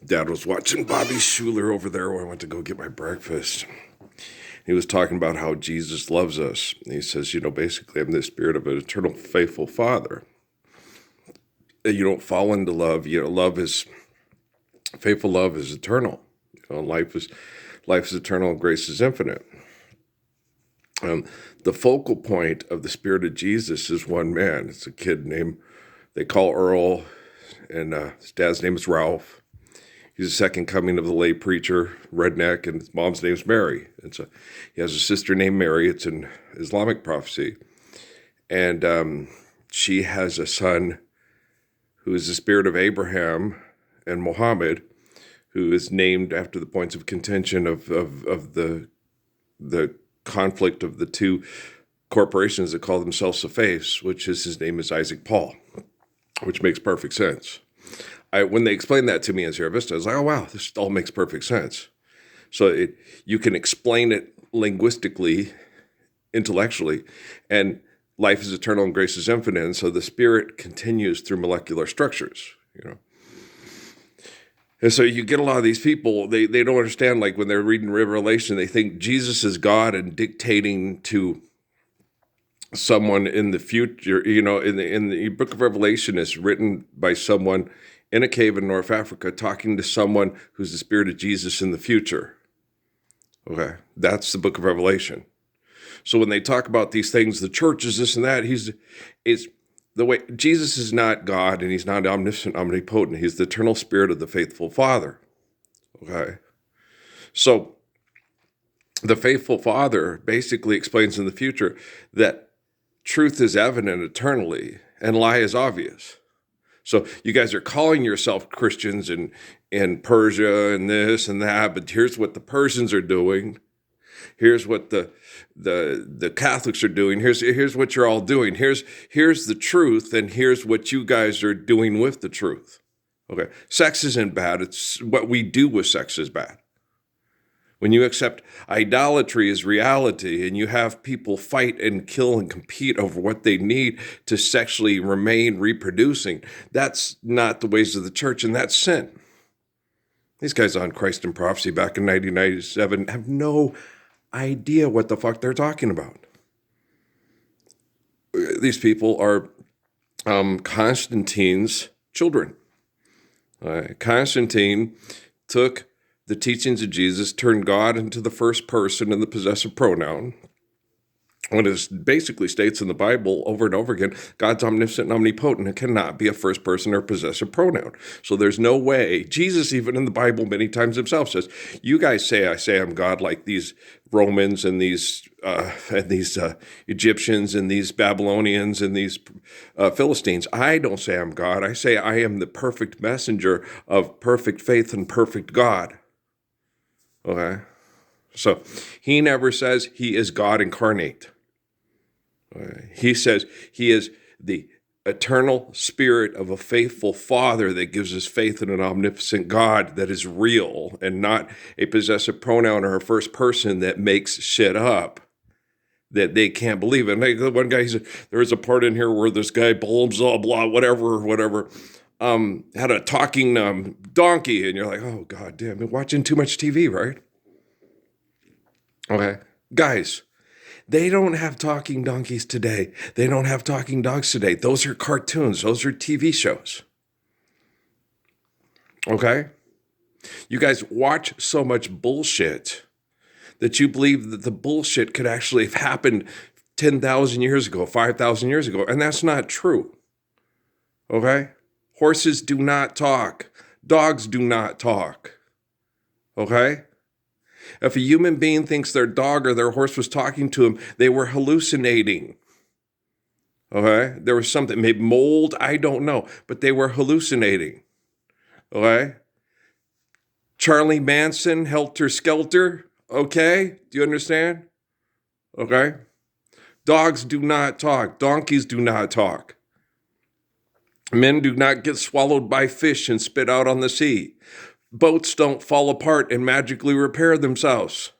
Dad was watching Bobby Schuler over there when I went to go get my breakfast. He was talking about how Jesus loves us. He says, basically, I'm the spirit of an eternal, faithful Father. You don't fall into love. Faithful love is eternal. Life is eternal and grace is infinite. The focal point of the Spirit of Jesus is one man. It's a kid named, they call Earl, and his dad's name is Ralph. He's the second coming of the lay preacher, redneck, and his mom's name's Mary. And so he has a sister named Mary. It's an Islamic prophecy. And she has a son who is the spirit of Abraham and Muhammad, who is named after the points of contention of the conflict of the two corporations that call themselves the faiths, which is his name is Isaac Paul, which makes perfect sense. When they explained that to me in Sierra Vista, I was like, oh, wow, this all makes perfect sense. So you can explain it linguistically, intellectually, and life is eternal and grace is infinite. And so the Spirit continues through molecular structures, And so you get a lot of these people, they don't understand, like when they're reading Revelation, they think Jesus is God and dictating to someone in the future. In the book of Revelation is written by someone in a cave in North Africa talking to someone who's the spirit of Jesus in the future. Okay, that's the book of Revelation. So when they talk about these things, the church is this and that, it's the way Jesus is not God and he's not omniscient, omnipotent. He's the eternal spirit of the faithful Father. Okay, so the faithful Father basically explains in the future that truth is evident eternally and lie is obvious. So you guys are calling yourself Christians in Persia and this and that, but here's what the Persians are doing. Here's what the Catholics are doing. Here's what you're all doing. Here's the truth, and here's what you guys are doing with the truth. Okay, sex isn't bad. It's what we do with sex is bad. When you accept idolatry as reality and you have people fight and kill and compete over what they need to sexually remain reproducing, that's not the ways of the church, and that's sin. These guys on Christ and Prophecy back in 1997 have no idea what the fuck they're talking about. These people are Constantine's children. Constantine took the teachings of Jesus, turned God into the first person in the possessive pronoun. When it basically states in the Bible over and over again, God's omniscient and omnipotent. It cannot be a first person or possessive pronoun. So there's no way. Jesus, even in the Bible, many times himself says, you guys say I say I'm God, like these Romans and these Egyptians and these Babylonians and these Philistines. I don't say I'm God. I say I am the perfect messenger of perfect faith and perfect God. Okay? So he never says he is God incarnate. He says he is the eternal spirit of a faithful Father that gives us faith in an omnipotent God that is real and not a possessive pronoun or a first person that makes shit up that they can't believe. And one guy, he said, there was a part in here where this guy, blah, blah, blah, whatever, had a talking donkey. And you're like, oh, God damn, I'm watching too much TV, right? Okay, guys, they don't have talking donkeys today. They don't have talking dogs today. Those are cartoons. Those are TV shows. Okay? You guys watch so much bullshit that you believe that the bullshit could actually have happened 10,000 years ago, 5,000 years ago, and that's not true. Okay? Horses do not talk. Dogs do not talk. Okay? If a human being thinks their dog or their horse was talking to him, they were hallucinating. Okay? There was something, maybe mold, I don't know, but they were hallucinating. Okay? Charlie Manson, Helter Skelter, okay? Do you understand? Okay? Dogs do not talk. Donkeys do not talk. Men do not get swallowed by fish and spit out on the sea. Boats don't fall apart and magically repair themselves.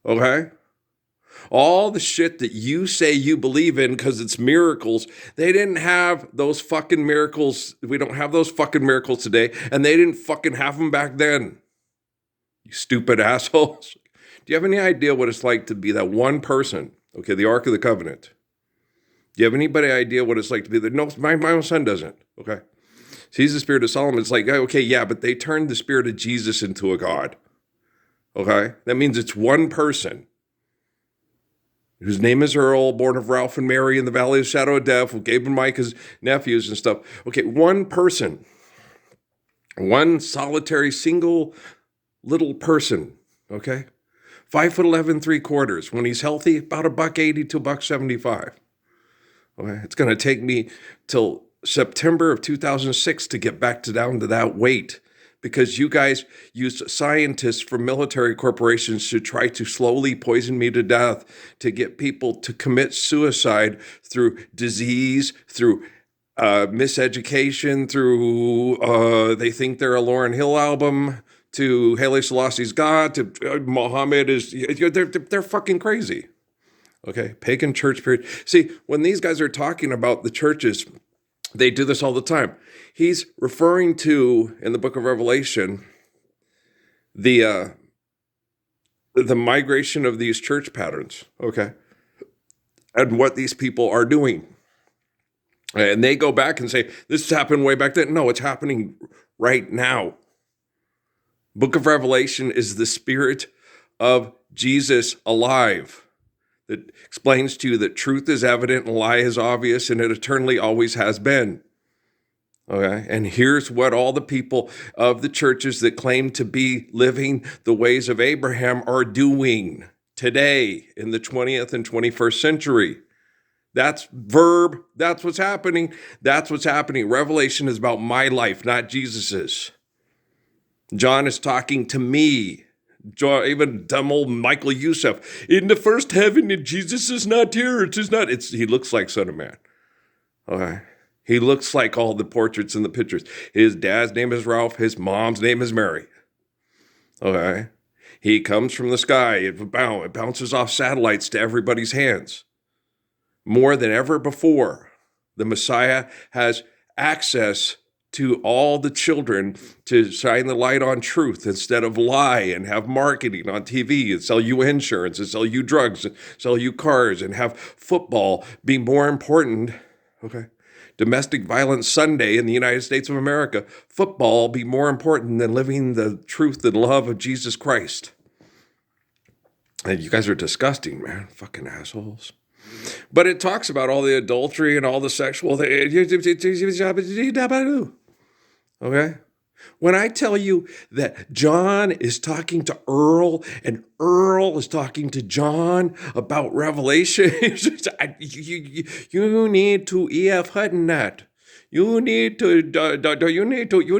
Okay? All the shit that you say you believe in because it's miracles, they didn't have those fucking miracles. We don't have those fucking miracles today, and they didn't fucking have them back then. You stupid assholes. Do you have any idea what it's like to be that one person? Okay, the Ark of the Covenant. Do you have anybody idea what it's like to be there? No, my own son doesn't. Okay. He's the spirit of Solomon. It's like, okay, yeah, but they turned the spirit of Jesus into a God. Okay? That means it's one person whose name is Earl, born of Ralph and Mary in the Valley of Shadow of Death, with Gabe and Micah's nephews and stuff. Okay, one person. One solitary, single little person. Okay? 5'11", 3/4. When he's healthy, about $1.80 to $1.75. Okay? It's going to take me till September of 2006 to get back down to that weight, because you guys used scientists from military corporations to try to slowly poison me to death, to get people to commit suicide through disease, through miseducation, through they think they're a Lauryn Hill album, to Haile Selassie's God, to Muhammad is, they're fucking crazy. Okay, pagan church period. See, when these guys are talking about the churches, they do this all the time. He's referring to, in the book of Revelation, the migration of these church patterns, okay, and what these people are doing. And they go back and say, this happened way back then. No, it's happening right now. Book of Revelation is the spirit of Jesus alive. That explains to you that truth is evident and lie is obvious, and it eternally always has been. Okay, and here's what all the people of the churches that claim to be living the ways of Abraham are doing today in the 20th and 21st century. That's verb. That's what's happening. That's what's happening. Revelation is about my life, not Jesus's. John is talking to me. Even dumb old Michael Youssef. In the first heaven, Jesus is not here. He looks like Son of Man. Okay. He looks like all the portraits in the pictures. His dad's name is Ralph. His mom's name is Mary. Okay. He comes from the sky. It bounces off satellites to everybody's hands. More than ever before, the Messiah has access to all the children to shine the light on truth instead of lie, and have marketing on TV and sell you insurance and sell you drugs and sell you cars, and have football be more important. Okay. Domestic violence Sunday in the United States of America. Football be more important than living the truth and love of Jesus Christ. And you guys are disgusting, man. Fucking assholes. But it talks about all the adultery and all the sexual. Okay? When I tell you that John is talking to Earl and Earl is talking to John about Revelation, you need to E.F. Hutton that. You need to you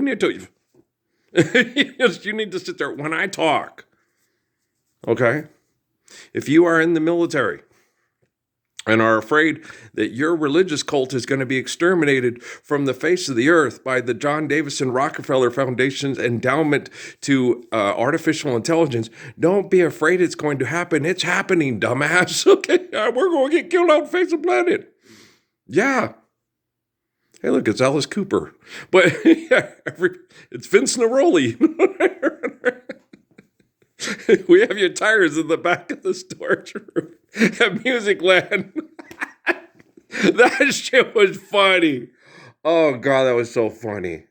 need to sit there when I talk. Okay? If you are in the military and are afraid that your religious cult is going to be exterminated from the face of the earth by the John Davison Rockefeller Foundation's endowment to artificial intelligence, don't be afraid it's going to happen. It's happening, dumbass. Okay, we're going to get killed on the face of the planet. Yeah. Hey, look, it's Alice Cooper. But yeah, it's Vince Neroli. We have your tires in the back of the storage room at Music Land. That shit was funny. Oh, God, that was so funny.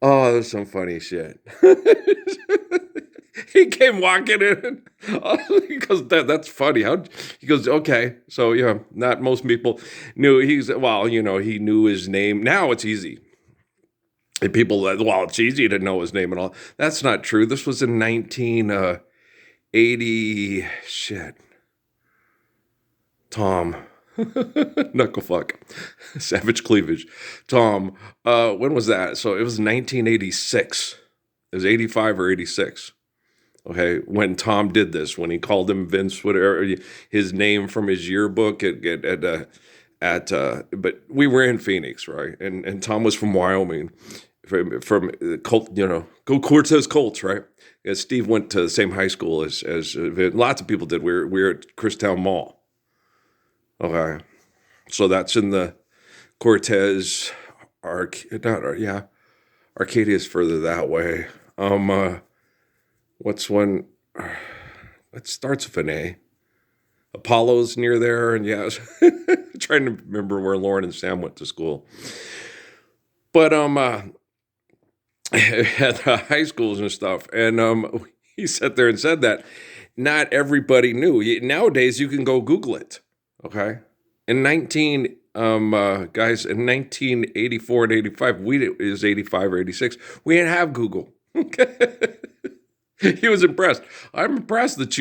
Oh, that was some funny shit. He came walking in. He goes, that's funny. He goes, okay. So, yeah, not most people knew. He knew his name. Now it's easy. And people, it's easy to know his name and all. That's not true. This was in 1980. Shit. Tom. Knucklefuck. Savage Cleavage. Tom. When was that? So it was 1986. It was 85 or 86. Okay, when Tom did this, when he called him Vince, whatever, his name from his yearbook but we were in Phoenix, right? And Tom was from Wyoming. from Colt, go Cortez Colts, right? Yeah, Steve went to the same high school as lots of people did. We were at Christown Mall. Okay, so that's in the Cortez yeah, Arcadia's further that way. What's one? It starts with an A. Apollo's near there, and yeah, I was trying to remember where Lauren and Sam went to school. But at the high schools and stuff, and he sat there and said that not everybody knew. Nowadays, you can go Google it. Okay, in 1984 and 85, it was 85 or 86. We didn't have Google. Okay. He was impressed. I'm impressed that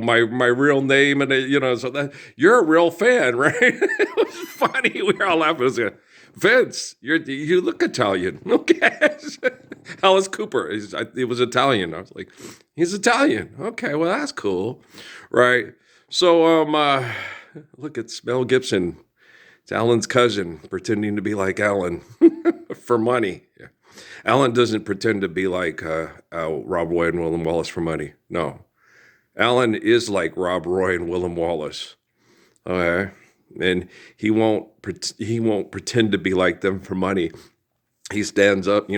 my real name and so that you're a real fan, right? It was funny. We were all laughing. It was like, Vince, you look Italian. Okay, Alice Cooper. He was Italian. I was like, he's Italian. Okay, well that's cool, right? So look at Mel Gibson. It's Alan's cousin pretending to be like Alan for money. Yeah. Alan doesn't pretend to be like Rob Roy and William Wallace for money. No. Alan is like Rob Roy and William Wallace. Okay? And he won't pretend to be like them for money. He stands up,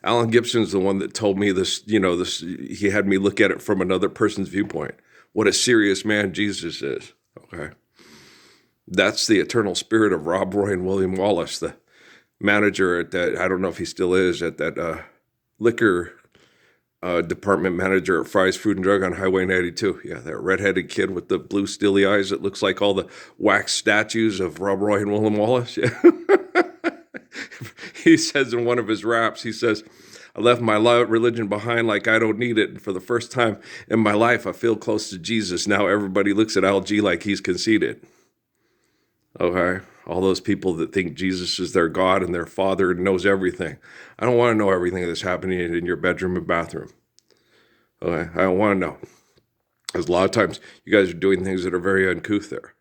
Alan Gibson's the one that told me this, he had me look at it from another person's viewpoint. What a serious man Jesus is. Okay? That's the eternal spirit of Rob Roy and William Wallace, the manager at that, I don't know if he still is, at that liquor department manager at Fry's Food and Drug on Highway 92. Yeah, that redheaded kid with the blue steely eyes that looks like all the wax statues of Rob Roy and William Wallace. Yeah. He says in one of his raps, he says, I left my religion behind like I don't need it. And for the first time in my life, I feel close to Jesus. Now everybody looks at LG like he's conceited. Okay? All those people that think Jesus is their God and their father and knows everything. I don't want to know everything that's happening in your bedroom and bathroom. Okay? I don't want to know. Because a lot of times you guys are doing things that are very uncouth there.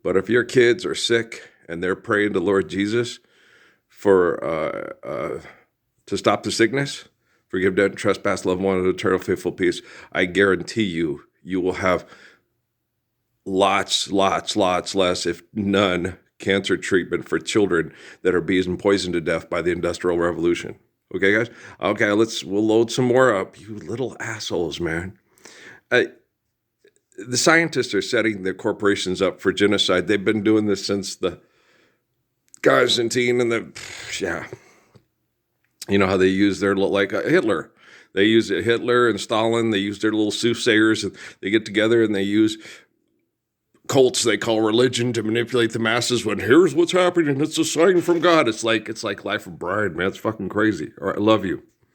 But if your kids are sick and they're praying to Lord Jesus to stop the sickness, forgive debt, trespass, love one, and eternal faithful peace, I guarantee you will have lots less, if none, cancer treatment for children that are being poisoned to death by the Industrial Revolution. Okay, guys? Okay, we'll load some more up. You little assholes, man. The scientists are setting the corporations up for genocide. They've been doing this since the Constantine and you know how they use their, like Hitler. They use Hitler and Stalin. They use their little soothsayers, and they get together and they use cults they call religion to manipulate the masses when here's what's happening. It's a sign from God. It's like Life of Brian, man. It's fucking crazy. All right, I love you.